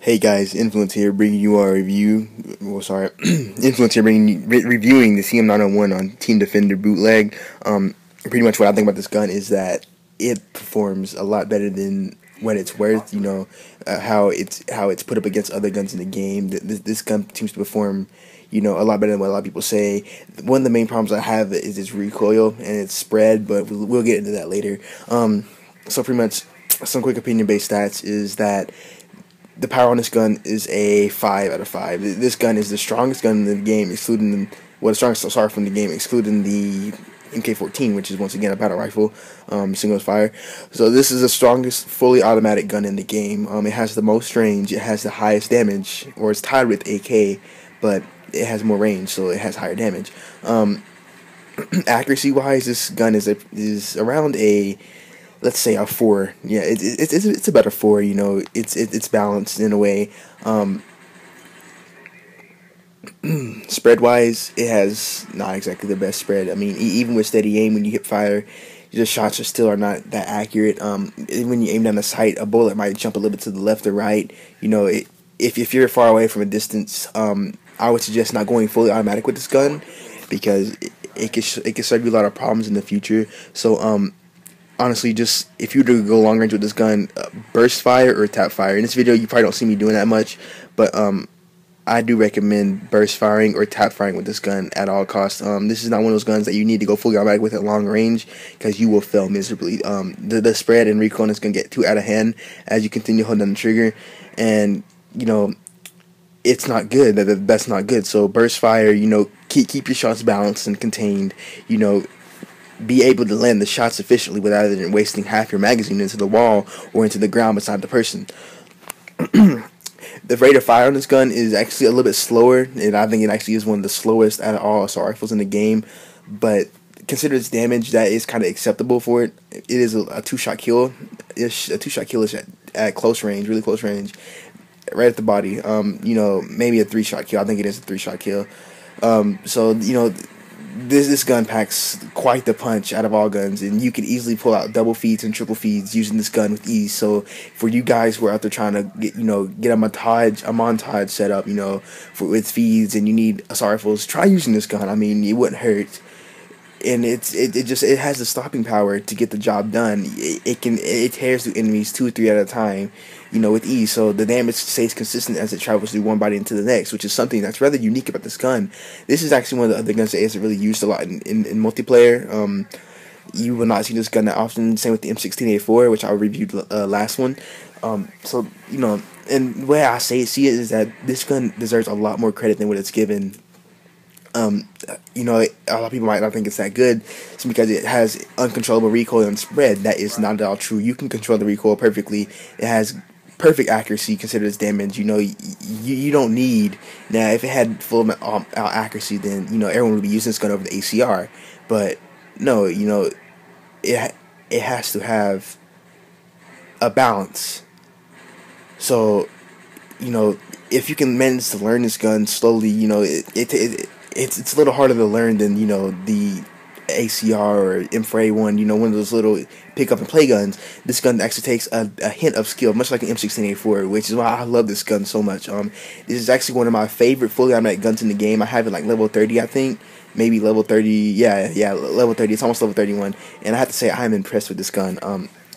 Hey guys, Influence here, bringing you our review. Well, sorry, Influence here, bringing you, reviewing the CM901 on Team Defender bootleg. Pretty much what I think about this gun is that it performs a lot better than what it's worth. How it's put up against other guns in the game. This gun seems to perform, a lot better than what a lot of people say. One of the main problems I have is its recoil and its spread, but we'll get into that later. So pretty much, some quick opinion-based stats is that the power on this gun is a 5 out of 5. This gun is the strongest gun in the game, excluding the strongest assault from the game, excluding the MK14, which is once again a battle rifle, single fire. So this is the strongest fully automatic gun in the game. It has the most range, it has the highest damage, or it's tied with AK, but it has more range, so it has higher damage. Accuracy wise, this gun is around a, let's say, a 4. Yeah, it's about a 4. It's balanced in a way. Spread wise, it has not exactly the best spread. I mean, even with steady aim, when you hit fire, the shots are not that accurate. When you aim down the sight, a bullet might jump a little bit to the left or right. If you're far away from a distance, I would suggest not going fully automatic with this gun, because it could serve you a lot of problems in the future. So honestly, just if you were to go long range with this gun, burst fire or tap fire. In this video, you probably don't see me doing that much, but I do recommend burst firing or tap firing with this gun at all costs. This is not one of those guns that you need to go fully automatic with at long range, because you will fail miserably. The spread and recoil is going to get too out of hand as you continue holding down the trigger, and it's not good. That's not good. So burst fire, keep your shots balanced and contained. Be able to land the shots efficiently without wasting half your magazine into the wall or into the ground beside the person. The rate of fire on this gun is actually a little bit slower, and I think it actually is one of the slowest out of all assault rifles in the game. But consider its damage, that is kind of acceptable for it. It is a 2-shot kill. A 2-shot kill is at close range, really close range, right at the body. Maybe a 3-shot kill. I think it is a 3-shot kill. This gun packs quite the punch out of all guns, and you can easily pull out double feeds and triple feeds using this gun with ease. So for you guys who are out there trying to get a montage set up, with feeds, and you need assault rifles, try using this gun. I mean, it wouldn't hurt, and it has the stopping power to get the job done. It tears through enemies 2 or 3 at a time, with ease. So the damage stays consistent as it travels through one body into the next, which is something that's rather unique about this gun. This is actually one of the other guns that isn't really used a lot in multiplayer. You will not see this gun that often. Same with the M16A4, which I reviewed last one. And the way I see it is that this gun deserves a lot more credit than what it's given. A lot of people might not think it's that good. It's because it has uncontrollable recoil and spread. That is not at all true. You can control the recoil perfectly. It has perfect accuracy considered its damage. You don't need, now if it had full out accuracy, then everyone would be using this gun over the ACR. But no, it has to have a balance. So if you can manage to learn this gun slowly, it's a little harder to learn than the ACR or M4A1, one of those little pick up and play guns. This gun actually takes a hint of skill, much like an M16A4, which is why I love this gun so much. This is actually one of my favorite fully automatic guns in the game. I have it like level 30, I think, maybe level 30. Yeah, level 30. It's almost level 31, and I have to say I'm impressed with this gun.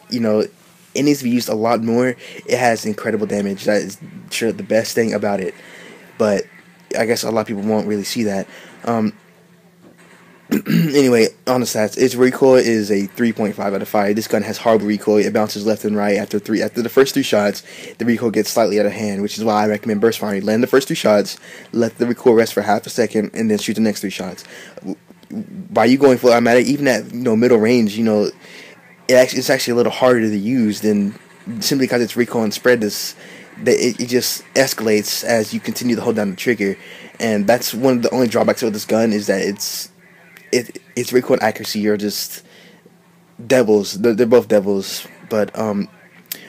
It needs to be used a lot more. It has incredible damage. That is sure the best thing about it, but I guess a lot of people won't really see that. Anyway, on the stats, its recoil is a 3.5 out of 5. This gun has horrible recoil. It bounces left and right after the first 3 shots. The recoil gets slightly out of hand, which is why I recommend burst firing. Land the first 3 shots, let the recoil rest for half a second, and then shoot the next 3 shots. By you going full automatic, even at middle range, it's actually a little harder to use than simply because its recoil and spread is. It just escalates as you continue to hold down the trigger, and that's one of the only drawbacks of this gun, is that its recoil and accuracy are just devils. They're both devils. But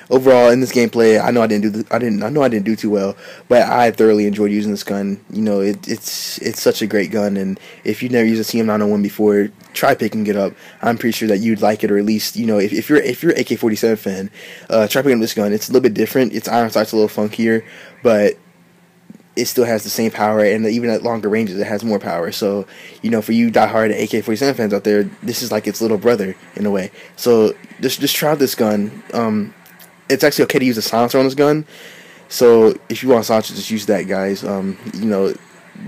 overall in this gameplay, I know I didn't do too well, but I thoroughly enjoyed using this gun. You know, it's such a great gun, and if you've never used a CM901 before, try picking it up. I'm pretty sure that you'd like it, or at least, you know, if you're an AK-47 fan, try picking up this gun. It's a little bit different. Its iron sight's a little funkier, but it still has the same power, and even at longer ranges, it has more power. So, you know, for you diehard AK-47 fans out there, this is like its little brother in a way. So just try out this gun. It's actually okay to use a silencer on this gun. So if you want silencer, just use that, guys. You know,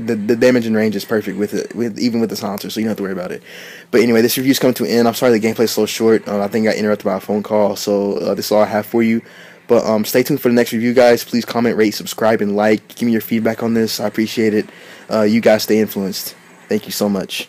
the damage and range is perfect with it, even with the silencer, so you don't have to worry about it. But anyway, this review's coming to an end. I'm sorry the gameplay's so short. I think I got interrupted by a phone call, so this is all I have for you. But stay tuned for the next review, guys. Please comment, rate, subscribe, and like. Give me your feedback on this. I appreciate it. You guys stay influenced. Thank you so much.